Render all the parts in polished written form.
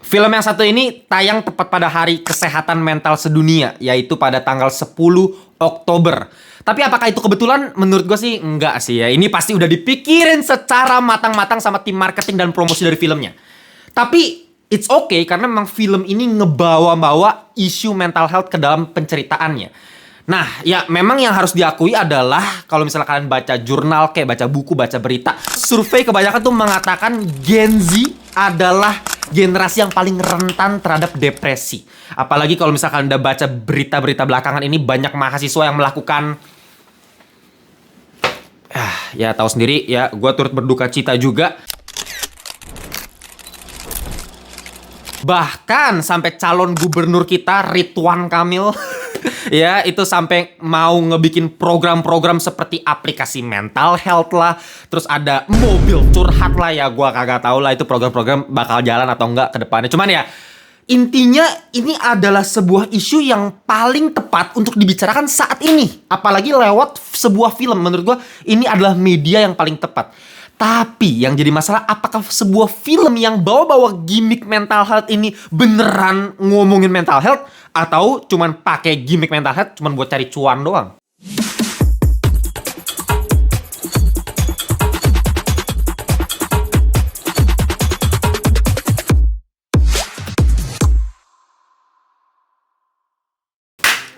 Film yang satu ini tayang tepat pada Hari Kesehatan Mental Sedunia, yaitu pada tanggal 10 Oktober. Tapi apakah itu kebetulan? Menurut gue sih enggak sih ya. Ini pasti udah dipikirin secara matang-matang sama tim marketing dan promosi dari filmnya. Tapi it's okay karena memang film ini ngebawa-bawa isu mental health ke dalam penceritaannya. Nah, ya memang yang harus diakui adalah kalau misalnya kalian baca jurnal, kayak baca buku, baca berita, survei kebanyakan tuh mengatakan Gen Z adalah generasi yang paling rentan terhadap depresi. Apalagi kalau misalkan udah baca berita-berita belakangan ini, banyak mahasiswa yang melakukan ya tahu sendiri ya, gue turut berduka cita juga. Bahkan sampai calon gubernur kita Ridwan Kamil ya itu sampai mau ngebikin program-program seperti aplikasi mental health lah, terus ada mobil curhat lah, ya gua kagak tahu lah itu program-program bakal jalan atau enggak ke depannya. Cuman ya intinya ini adalah sebuah isu yang paling tepat untuk dibicarakan saat ini, apalagi lewat sebuah film. Menurut gua ini adalah media yang paling tepat. Tapi yang jadi masalah, apakah sebuah film yang bawa-bawa gimmick mental health ini beneran ngomongin mental health atau cuman pakai gimmick mental health cuman buat cari cuan doang?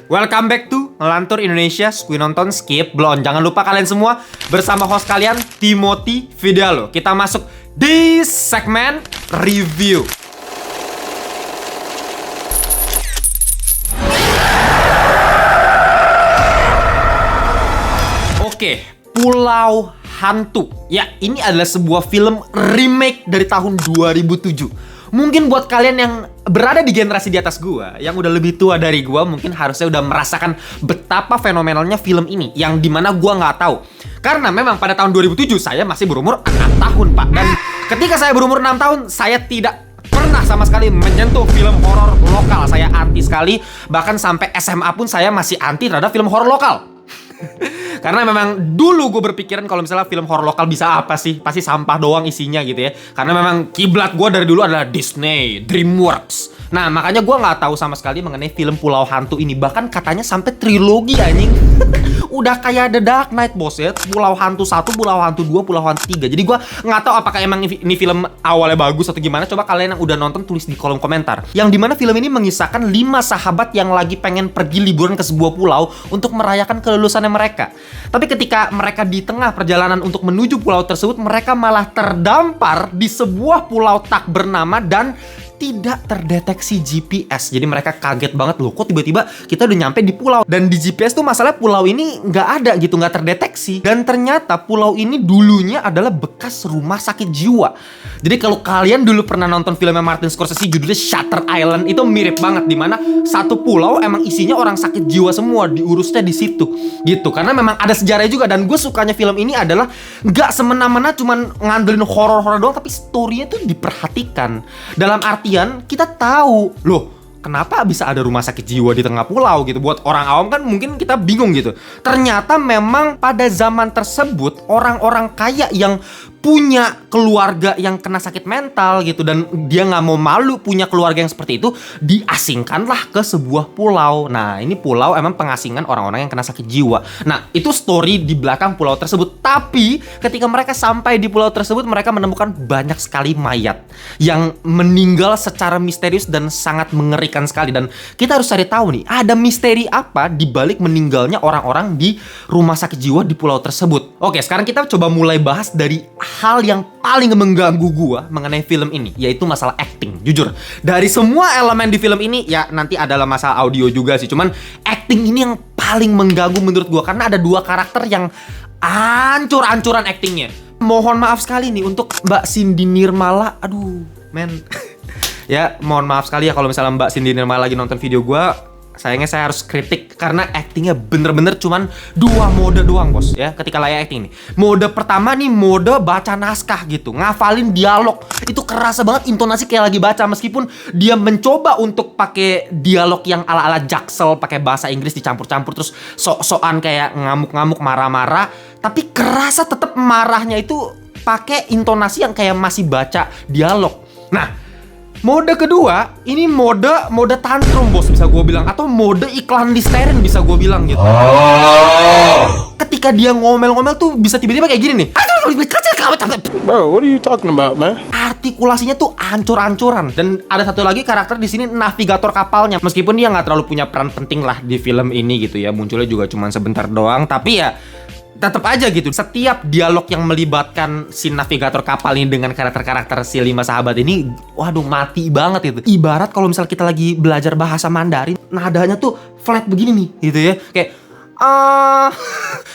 Welcome back to Ngelantur Indonesia, Skui Nonton Skip Blon. Jangan lupa kalian semua bersama host kalian Timothy Vidalo. Kita masuk di segmen review. Oke, Pulau Hantu. Ya, ini adalah sebuah film remake dari tahun 2007. Mungkin buat kalian yang berada di generasi di atas gua, yang udah lebih tua dari gua, mungkin harusnya udah merasakan betapa fenomenalnya film ini, yang dimana gua nggak tahu. Karena memang pada tahun 2007 saya masih berumur 6 tahun, Pak. Dan ketika saya berumur 6 tahun, saya tidak pernah sama sekali menyentuh film horor lokal. Saya anti sekali, bahkan sampai SMA pun saya masih anti terhadap film horor lokal. Karena memang dulu gue berpikiran kalau misalnya film horor lokal bisa apa sih? Pasti sampah doang isinya gitu ya. Karena memang kiblat gue dari dulu adalah Disney, DreamWorks. Nah makanya gue nggak tahu sama sekali mengenai film Pulau Hantu ini. Bahkan katanya sampai trilogi anjing. Udah kayak The Dark Knight bos ya. Pulau Hantu 1, Pulau Hantu 2, Pulau Hantu 3. Jadi gue nggak tahu apakah emang ini film awalnya bagus atau gimana. Coba kalian yang udah nonton tulis di kolom komentar. Yang dimana film ini mengisahkan 5 sahabat yang lagi pengen pergi liburan ke sebuah pulau untuk merayakan kelulusannya mereka. Tapi ketika mereka di tengah perjalanan untuk menuju pulau tersebut, mereka malah terdampar di sebuah pulau tak bernama dan tidak terdeteksi GPS. Jadi mereka kaget banget, loh kok tiba-tiba kita udah nyampe di pulau. Dan di GPS tuh masalah pulau ini nggak ada gitu, nggak terdeteksi. Dan ternyata pulau ini dulunya adalah bekas rumah sakit jiwa. Jadi kalau kalian dulu pernah nonton filmnya Martin Scorsese judulnya Shutter Island, itu mirip banget, dimana satu pulau emang isinya orang sakit jiwa semua, diurusnya di situ gitu. Karena memang ada sejarahnya juga. Dan gue sukanya film ini adalah nggak semena-mena cuman ngandelin horor-horor doang, tapi story-nya tuh diperhatikan. Dalam artian kita tahu, loh kenapa bisa ada rumah sakit jiwa di tengah pulau gitu. Buat orang awam kan mungkin kita bingung gitu. Ternyata memang pada zaman tersebut orang-orang kaya yang punya keluarga yang kena sakit mental gitu, dan dia nggak mau malu punya keluarga yang seperti itu, diasingkanlah ke sebuah pulau. Nah ini pulau emang pengasingan orang-orang yang kena sakit jiwa. Nah itu story di belakang pulau tersebut. Tapi ketika mereka sampai di pulau tersebut, mereka menemukan banyak sekali mayat yang meninggal secara misterius dan sangat mengerikan sekali. Dan kita harus cari tahu nih, ada misteri apa di balik meninggalnya orang-orang di rumah sakit jiwa di pulau tersebut. Oke, sekarang kita coba mulai bahas dari hal yang paling mengganggu gua mengenai film ini, yaitu masalah acting. Jujur, dari semua elemen di film ini, ya nanti adalah masalah audio juga sih, cuman acting ini yang paling mengganggu menurut gua, karena ada 2 karakter yang ancur-ancuran actingnya. Mohon maaf sekali nih untuk Mbak Cindy Nirmala. Aduh men. Ya mohon maaf sekali ya kalau misalnya Mbak Cindy Nirmala lagi nonton video gua. Sayangnya saya harus kritik karena actingnya bener-bener cuman 2 mode doang bos ya ketika layak acting nih. Mode pertama nih mode baca naskah gitu, ngafalin dialog. Itu kerasa banget intonasi kayak lagi baca, meskipun dia mencoba untuk pakai dialog yang ala-ala Jaksel, pakai bahasa Inggris dicampur-campur, terus sok-sokan kayak ngamuk-ngamuk, marah-marah, tapi kerasa tetap marahnya itu pakai intonasi yang kayak masih baca dialog. Nah, Mode kedua, ini mode tantrum bos bisa gue bilang, atau mode iklan Listerine bisa gue bilang gitu. Ketika dia ngomel-ngomel tuh bisa tiba-tiba kayak gini nih. Bro, what are you talking about, man? Artikulasinya tuh ancur-ancuran. Dan ada satu lagi karakter di sini, navigator kapalnya. Meskipun dia nggak terlalu punya peran penting lah di film ini gitu ya, munculnya juga cuma sebentar doang. Tapi ya tetap aja gitu, setiap dialog yang melibatkan si navigator kapal ini dengan karakter-karakter si 5 sahabat ini, waduh mati banget itu. Ibarat kalau misal kita lagi belajar bahasa Mandarin, nadanya tuh flat begini nih gitu ya, kayak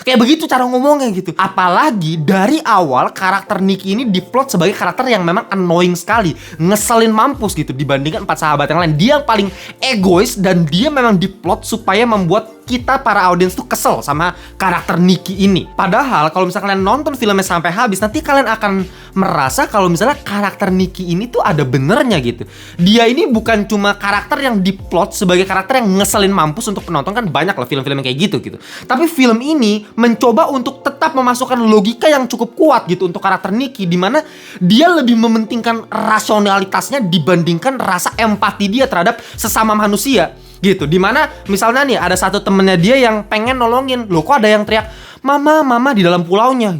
kayak begitu cara ngomongnya gitu. Apalagi dari awal karakter Nikki ini diplot sebagai karakter yang memang annoying sekali, ngeselin mampus gitu dibandingkan 4 sahabat yang lain. Dia yang paling egois dan dia memang diplot supaya membuat kita para audiens tuh kesel sama karakter Nikki ini. Padahal kalau misalnya kalian nonton filmnya sampai habis, nanti kalian akan merasa kalau misalnya karakter Nikki ini tuh ada benernya gitu. Dia ini bukan cuma karakter yang diplot sebagai karakter yang ngeselin mampus untuk penonton, kan banyak lah film-film yang kayak gitu. Tapi film ini mencoba untuk tetap memasukkan logika yang cukup kuat gitu untuk karakter Nikki, dimana dia lebih mementingkan rasionalitasnya dibandingkan rasa empati dia terhadap sesama manusia gitu. Dimana misalnya nih ada satu temennya dia yang pengen nolongin, loh kok ada yang teriak mama di dalam pulaunya.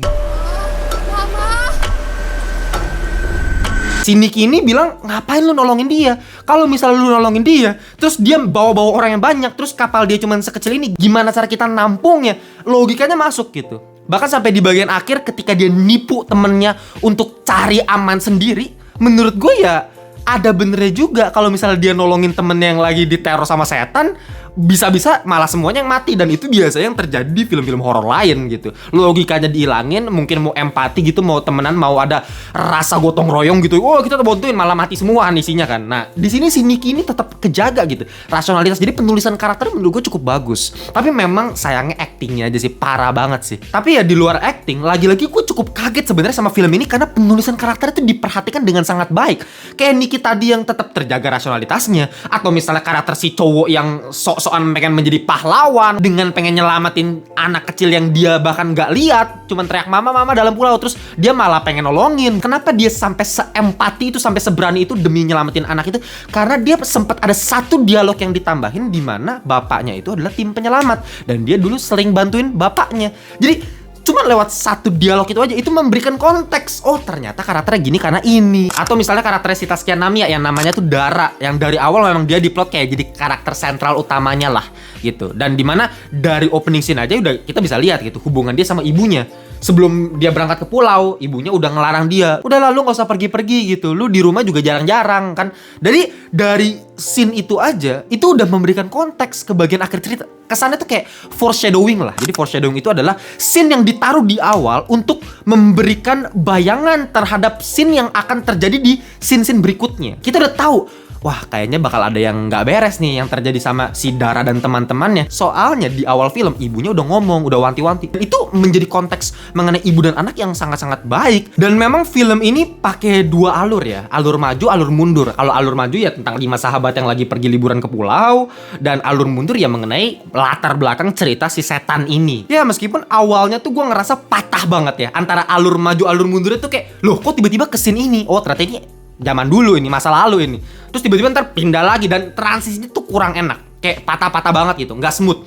Si Nikki ini bilang, ngapain lu nolongin dia? Kalau misalnya lu nolongin dia, terus dia bawa-bawa orang yang banyak, terus kapal dia cuma sekecil ini, gimana cara kita nampungnya? Logikanya masuk gitu. Bahkan sampai di bagian akhir ketika dia nipu temennya untuk cari aman sendiri, menurut gue ya ada benernya juga. Kalau misalnya dia nolongin temennya yang lagi diteror sama setan, bisa-bisa malah semuanya yang mati. Dan itu biasanya yang terjadi di film-film horor lain gitu. Logikanya dihilangin, mungkin mau empati gitu, mau temenan, mau ada rasa gotong royong gitu. Oh kita bantuin, malah mati semua isinya kan. Nah di sini si Nikki ini tetap kejaga gitu rasionalitas. Jadi penulisan karakter menurut gue cukup bagus. Tapi memang sayangnya actingnya aja sih parah banget sih. Tapi ya di luar acting, lagi-lagi gue cukup kaget sebenarnya sama film ini karena penulisan karakter itu diperhatikan dengan sangat baik. Kayak Nikki tadi yang tetap terjaga rasionalitasnya, atau misalnya karakter si cowok yang sok-sokan pengen menjadi pahlawan dengan pengen nyelamatin anak kecil yang dia bahkan nggak lihat, cuman teriak mama dalam pulau, terus dia malah pengen nolongin. Kenapa dia sampai seempati itu, sampai seberani itu demi nyelamatin anak itu? Karena dia sempat ada satu dialog yang ditambahin di mana bapaknya itu adalah tim penyelamat dan dia dulu sering bantuin bapaknya. Jadi cuma lewat satu dialog itu aja, itu memberikan konteks. Oh ternyata karakternya gini karena ini. Atau misalnya karakter si Taskia Namia yang namanya tuh Dara, yang dari awal memang dia diplot kayak jadi karakter sentral utamanya lah gitu. Dan dimana dari opening scene aja udah kita bisa lihat gitu hubungan dia sama ibunya. Sebelum dia berangkat ke pulau, ibunya udah ngelarang dia, udah lalu gak usah pergi-pergi gitu, lu di rumah juga jarang-jarang kan. Dari scene itu aja, itu udah memberikan konteks ke bagian akhir cerita. Kesannya tuh kayak foreshadowing lah. Jadi foreshadowing itu adalah scene yang ditaruh di awal untuk memberikan bayangan terhadap scene yang akan terjadi di scene-scene berikutnya. Kita udah tahu, wah kayaknya bakal ada yang nggak beres nih yang terjadi sama si Dara dan teman-temannya. Soalnya di awal film ibunya udah ngomong, udah wanti-wanti. Itu menjadi konteks mengenai ibu dan anak yang sangat-sangat baik. Dan memang film ini pakai dua alur ya, alur maju, alur mundur. Kalau alur maju ya tentang 5 sahabat yang lagi pergi liburan ke pulau, dan alur mundur ya mengenai latar belakang cerita si setan ini. Ya meskipun awalnya tuh gue ngerasa patah banget ya antara alur maju, alur mundurnya tuh kayak, loh kok tiba-tiba kesini ini? Oh ternyata ini zaman dulu ini, masa lalu ini. Terus tiba-tiba ntar pindah lagi dan transisinya tuh kurang enak. Kayak patah-patah banget gitu, nggak smooth.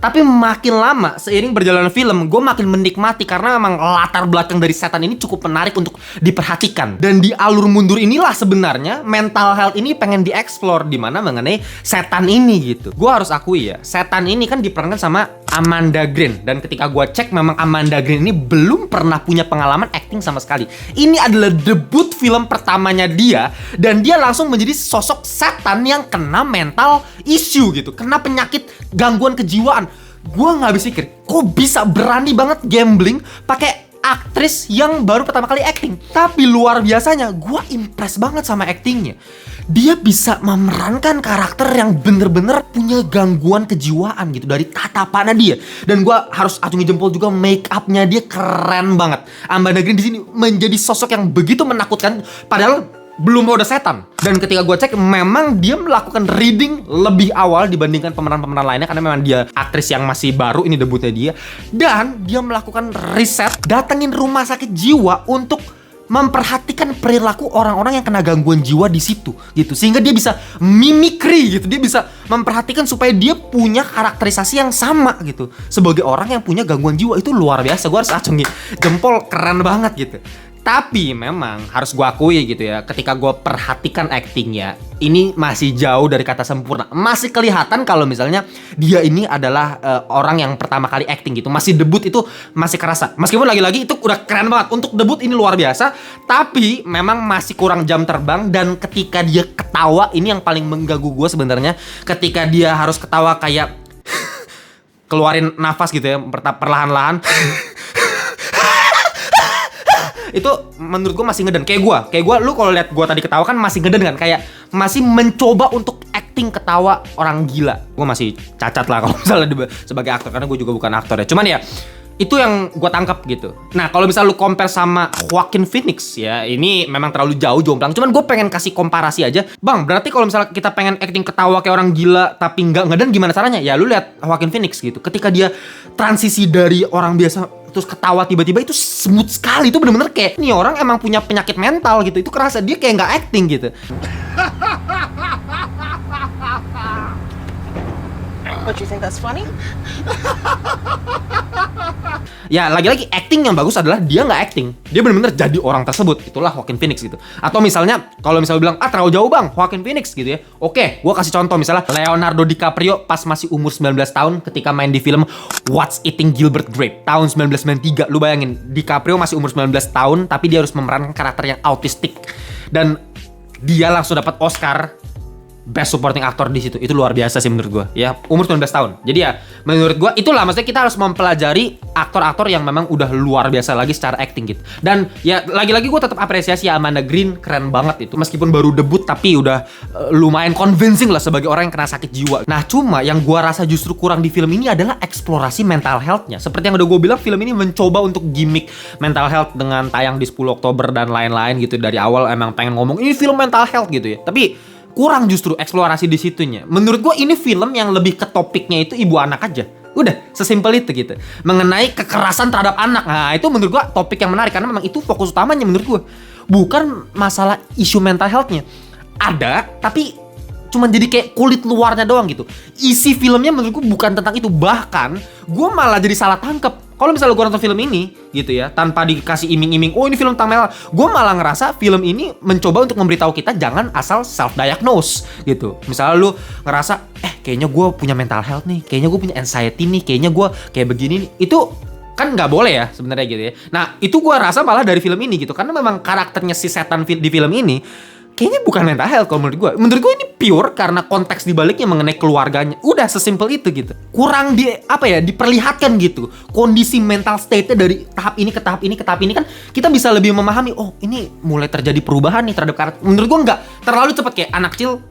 Tapi makin lama, seiring berjalan film, gue makin menikmati karena memang latar belakang dari setan ini cukup menarik untuk diperhatikan. Dan di alur mundur inilah sebenarnya mental health ini pengen dieksplor, dimana mengenai setan ini gitu. Gue harus akui ya, setan ini kan diperankan sama Amanda Green. Dan ketika gue cek, memang Amanda Green ini belum pernah punya pengalaman acting sama sekali. Ini adalah debut film pertamanya dia, dan dia langsung menjadi sosok setan yang kena mental issue gitu, kena penyakit gangguan kejiwaan. Gue nggak habis pikir, kok bisa berani banget gambling pakai aktris yang baru pertama kali acting. Tapi luar biasanya, gue impress banget sama actingnya. Dia bisa memerankan karakter yang bener-bener punya gangguan kejiwaan gitu dari tatapannya dia. Dan gue harus acungi jempol juga, make upnya dia keren banget. Amanda Green di sini menjadi sosok yang begitu menakutkan, padahal belum ada setan. Dan ketika gue cek, memang dia melakukan reading lebih awal dibandingkan pemeran-pemeran lainnya, karena memang dia aktris yang masih baru, ini debutnya dia. Dan dia melakukan riset, datengin rumah sakit jiwa untuk memperhatikan perilaku orang-orang yang kena gangguan jiwa di situ gitu, sehingga dia bisa mimikri gitu, dia bisa memperhatikan supaya dia punya karakterisasi yang sama gitu sebagai orang yang punya gangguan jiwa. Itu luar biasa, gue harus acungi jempol, keren banget gitu. Tapi memang harus gue akui gitu ya, ketika gue perhatikan actingnya, ini masih jauh dari kata sempurna. Masih kelihatan kalau misalnya dia ini adalah orang yang pertama kali acting gitu, masih debut, itu masih kerasa. Meskipun lagi-lagi itu udah keren banget, untuk debut ini luar biasa, tapi memang masih kurang jam terbang. Dan ketika dia ketawa, ini yang paling mengganggu gue sebenarnya, ketika dia harus ketawa kayak keluarin nafas gitu ya, perlahan-lahan. Itu menurut gue masih ngeden. Kayak gue, lu kalau lihat gue tadi ketawa kan masih ngeden kan, kayak masih mencoba untuk acting ketawa orang gila. Gue masih cacat lah kalau misalnya sebagai aktor, karena gue juga bukan aktor ya. Cuman ya itu yang gue tangkap gitu. Nah kalau misalnya lu compare sama Joaquin Phoenix ya, ini memang terlalu jauh jomplang. Cuman gue pengen kasih komparasi aja. Bang, berarti kalau misalnya kita pengen acting ketawa kayak orang gila tapi nggak ngeden, gimana caranya? Ya lu lihat Joaquin Phoenix gitu. Ketika dia transisi dari orang biasa terus ketawa tiba-tiba, itu smooth sekali. Itu bener-bener kayak nih orang emang punya penyakit mental gitu. Itu kerasa dia kayak nggak acting gitu. What, you think that's funny? Ya lagi-lagi acting yang bagus adalah dia nggak acting, dia benar-benar jadi orang tersebut. Itulah Joaquin Phoenix gitu. Atau misalnya kalau misalnya bilang terlalu jauh bang Joaquin Phoenix gitu ya, oke, gue kasih contoh misalnya Leonardo DiCaprio pas masih umur 19 tahun ketika main di film What's Eating Gilbert Grape tahun 1993. Lu bayangin, DiCaprio masih umur 19 tahun tapi dia harus memerankan karakter yang autistik, dan dia langsung dapat Oscar Best Supporting Actor di situ. Itu luar biasa sih menurut gue ya, umur 19 tahun. Jadi ya menurut gue itulah, maksudnya kita harus mempelajari aktor-aktor yang memang udah luar biasa lagi secara acting gitu. Dan ya lagi-lagi gue tetap apresiasi ya, Amanda Green keren banget itu, meskipun baru debut tapi udah lumayan convincing lah sebagai orang yang kena sakit jiwa. Nah cuma yang gue rasa justru kurang di film ini adalah eksplorasi mental health-nya. Seperti yang udah gue bilang, film ini mencoba untuk gimmick mental health dengan tayang di 10 Oktober dan lain-lain gitu. Dari awal emang pengen ngomong ini film mental health gitu ya, tapi kurang justru eksplorasi di situnya. Menurut gue ini film yang lebih ke topiknya itu ibu anak aja. Udah, sesimpel itu gitu. Mengenai kekerasan terhadap anak. Nah, itu menurut gue topik yang menarik, karena memang itu fokus utamanya menurut gue. Bukan masalah isu mental health-nya. Ada, tapi cuman jadi kayak kulit luarnya doang gitu. Isi filmnya menurut gue bukan tentang itu. Bahkan, gue malah jadi salah tangkep. Kalau misalnya gue nonton film ini gitu ya, tanpa dikasih iming-iming, oh ini film tentang mental, gue malah ngerasa film ini mencoba untuk memberitahu kita jangan asal self-diagnose gitu. Misalnya lu ngerasa, kayaknya gue punya mental health nih, kayaknya gue punya anxiety nih, kayaknya gue kayak begini nih. Itu kan nggak boleh ya sebenarnya gitu ya. Nah itu gue rasa malah dari film ini gitu, karena memang karakternya si setan di film ini kayaknya bukan mental health kalau menurut gue. Menurut gue ini pure karena konteks dibaliknya mengenai keluarganya. Udah sesimpel itu gitu. Kurang diperlihatkan gitu. Kondisi mental state-nya dari tahap ini ke tahap ini ke tahap ini, kan kita bisa lebih memahami, oh ini mulai terjadi perubahan nih terhadap karakter. Menurut gue nggak terlalu cepat kayak anak kecil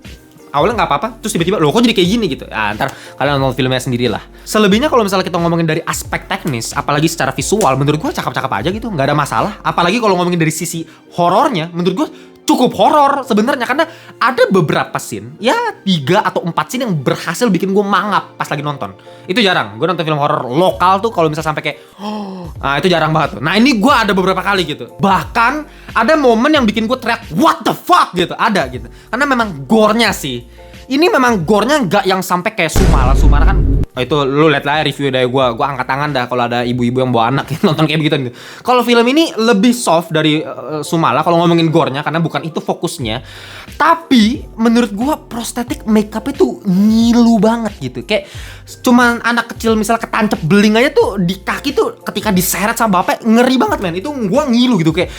awalnya nggak apa-apa, terus tiba-tiba loh kok jadi kayak gini gitu. Nah, ntar kalian nonton filmnya sendirilah. Selebihnya kalau misalnya kita ngomongin dari aspek teknis, apalagi secara visual, menurut gue cakep-cakep aja gitu, nggak ada masalah. Apalagi kalau ngomongin dari sisi horornya, menurut gue cukup horor sebenarnya, karena ada beberapa scene, ya 3 atau 4 scene yang berhasil bikin gue mangap pas lagi nonton. Itu jarang. Gue nonton film horor lokal tuh kalau misalnya sampai kayak, nah itu jarang banget tuh. Nah ini gue ada beberapa kali gitu. Bahkan ada momen yang bikin gue teriak what the fuck gitu, ada gitu. Karena memang gore-nya sih, ini memang gore-nya nggak yang sampai kayak Sumara kan. Itu lu lihat lah review dari gue angkat tangan dah kalau ada ibu-ibu yang bawa anak nonton kayak begitu gitu. Kalau film ini lebih soft dari Sumala kalau ngomongin gore-nya, karena bukan itu fokusnya. Tapi menurut gue prostetik makeup itu ngilu banget gitu. Kayak cuman anak kecil misalnya ketancep beling aja tuh di kaki tuh ketika diseret sama bapak ngeri banget men. Itu gue ngilu gitu kayak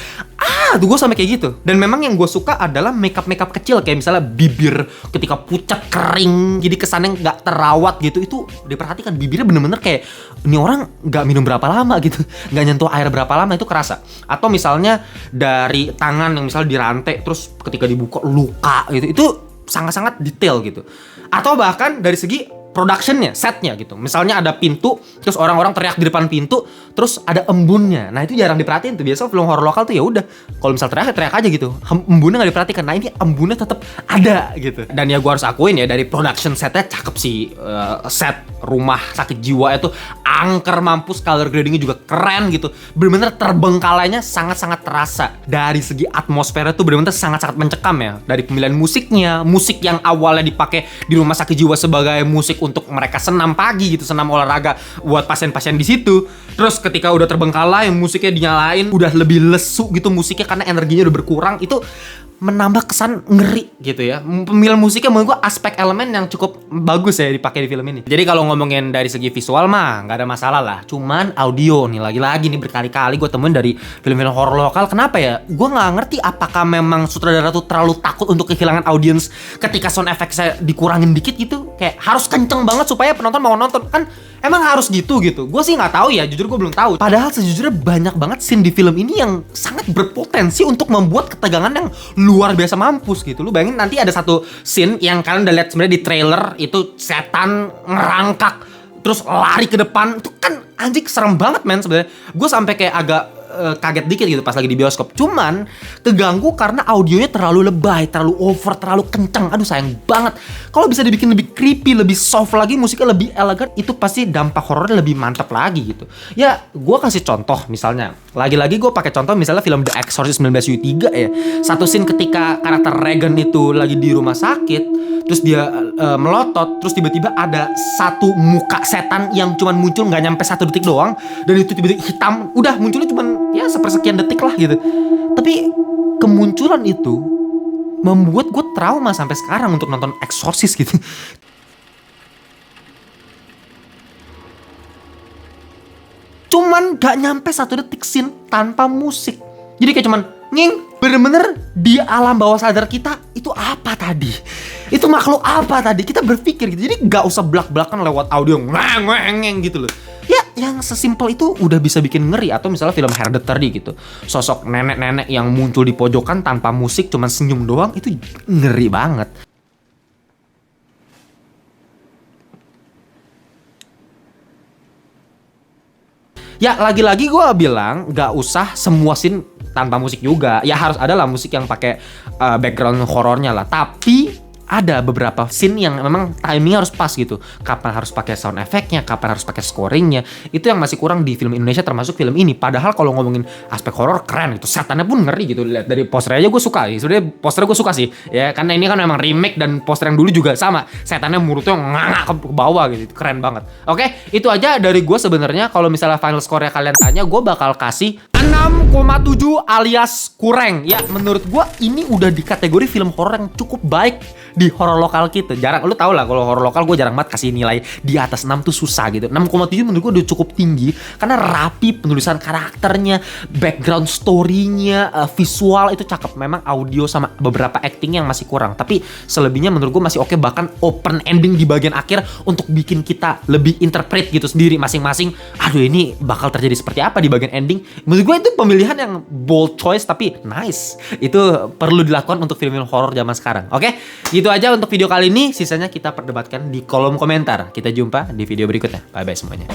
tuh gue sampai kayak gitu. Dan memang yang gue suka adalah makeup kecil kayak misalnya bibir ketika pucat kering jadi kesannya nggak terawat gitu. Itu diperhatikan bibirnya bener-bener kayak ini orang nggak minum berapa lama gitu, nggak nyentuh air berapa lama, itu kerasa. Atau misalnya dari tangan yang misalnya dirantai terus ketika dibuka luka gitu, itu sangat-sangat detail gitu. Atau bahkan dari segi productionnya, setnya gitu. Misalnya ada pintu, terus orang-orang teriak di depan pintu, terus ada embunnya. Nah itu jarang diperhatiin tuh. Biasa film horor lokal tuh ya udah, kalau misal teriak aja gitu, embunnya nggak diperhatikan. Nah ini embunnya tetap ada gitu. Dan ya gue harus akuin ya, dari production setnya cakep sih. Set rumah sakit jiwa itu angker mampus, color gradingnya juga keren gitu. Bener-bener terbengkalainya sangat-sangat terasa. Dari segi atmosfernya tuh bener-bener sangat-sangat mencekam ya. Dari pemilihan musiknya, musik yang awalnya dipakai di rumah sakit jiwa sebagai musik untuk mereka senam pagi gitu, senam olahraga buat pasien-pasien di situ. Terus ketika udah terbengkalai, musiknya dinyalain, udah lebih lesu gitu musiknya karena energinya udah berkurang, itu menambah kesan ngeri gitu ya. Pemilihan musiknya menurut gue aspek elemen yang cukup bagus ya dipakai di film ini. Jadi kalau ngomongin dari segi visual mah nggak ada masalah lah. Cuman audio nih lagi-lagi nih berkali-kali gue temuin dari film-film horor lokal. Kenapa ya? Gue nggak ngerti apakah memang sutradara tuh terlalu takut untuk kehilangan audiens ketika sound effect saya dikurangin dikit gitu. Kayak harus kenceng banget supaya penonton mau nonton. Kan emang harus gitu. Gue sih nggak tahu ya, jujur gue belum tahu. Padahal sejujurnya banyak banget scene di film ini yang sangat berpotensi untuk membuat ketegangan yang luar biasa mampus gitu. Lu bayangin nanti ada satu scene yang kalian udah lihat sebenarnya di trailer, itu setan ngerangkak terus lari ke depan. Itu kan anjing serem banget men sebenarnya. Gue sampai kayak agak kaget dikit gitu pas lagi di bioskop. Cuman keganggu karena audionya terlalu lebay, terlalu over, terlalu kenceng. Aduh sayang banget. Kalau bisa dibikin lebih creepy, lebih soft lagi, musiknya lebih elegan, itu pasti dampak horornya lebih mantap lagi gitu. Ya, gue kasih contoh misalnya. Lagi-lagi gue pakai contoh misalnya film The Exorcist 1973 ya. Satu scene ketika karakter Regan itu lagi di rumah sakit, terus dia melotot, terus tiba-tiba ada satu muka setan yang cuman muncul nggak nyampe 1 detik doang, dan itu tiba-tiba hitam, udah munculnya cuman ya sepersekian detik lah gitu. Tapi kemunculan itu membuat gue trauma sampai sekarang untuk nonton Exorcist gitu. Cuman gak nyampe 1 detik scene tanpa musik. Jadi kayak cuman nging, bener-bener di alam bawah sadar kita itu apa tadi? Itu makhluk apa tadi? Kita berpikir gitu. Jadi gak usah belak-belakan lewat audio ngeng gitu loh. Ya yang sesimpel itu udah bisa bikin ngeri. Atau misalnya film Hereditary gitu, sosok nenek-nenek yang muncul di pojokan tanpa musik, cuman senyum doang, itu ngeri banget. Ya lagi-lagi gue bilang gak usah semua scene tanpa musik juga. Ya harus ada lah musik yang pakai background horornya lah. Tapi ada beberapa scene yang memang timingnya harus pas gitu. Kapan harus pakai sound effect-nya, kapan harus pakai scoringnya. Itu yang masih kurang di film Indonesia termasuk film ini. Padahal kalau ngomongin aspek horor keren gitu. Setannya pun ngeri gitu. Lihat dari posternya aja gue suka. Sebenarnya posternya gue suka sih. Ya karena ini kan memang remake dan poster yang dulu juga sama. Setannya mulutnya ngangak ke bawah gitu. Keren banget. Oke, itu aja dari gue sebenarnya. Kalau misalnya final score-nya kalian tanya, gue bakal kasih 6,7 alias kurang. Ya menurut gue ini udah di kategori film horor yang cukup baik di horor lokal kita. Jarang, lu tau lah kalau horor lokal gue jarang banget kasih nilai di atas 6 tuh susah gitu. 6,7 menurut gue udah cukup tinggi karena rapi penulisan karakternya, background story-nya, visual itu cakep. Memang audio sama beberapa acting yang masih kurang, tapi selebihnya menurut gue masih oke. Bahkan open ending di bagian akhir untuk bikin kita lebih interpret gitu sendiri masing-masing. Aduh ini bakal terjadi seperti apa di bagian ending. Menurut gue itu pemilihan yang bold choice tapi nice. Itu perlu dilakukan untuk film-film horor zaman sekarang. Oke? Gitu aja untuk video kali ini. Sisanya kita perdebatkan di kolom komentar. Kita jumpa di video berikutnya. Bye-bye semuanya.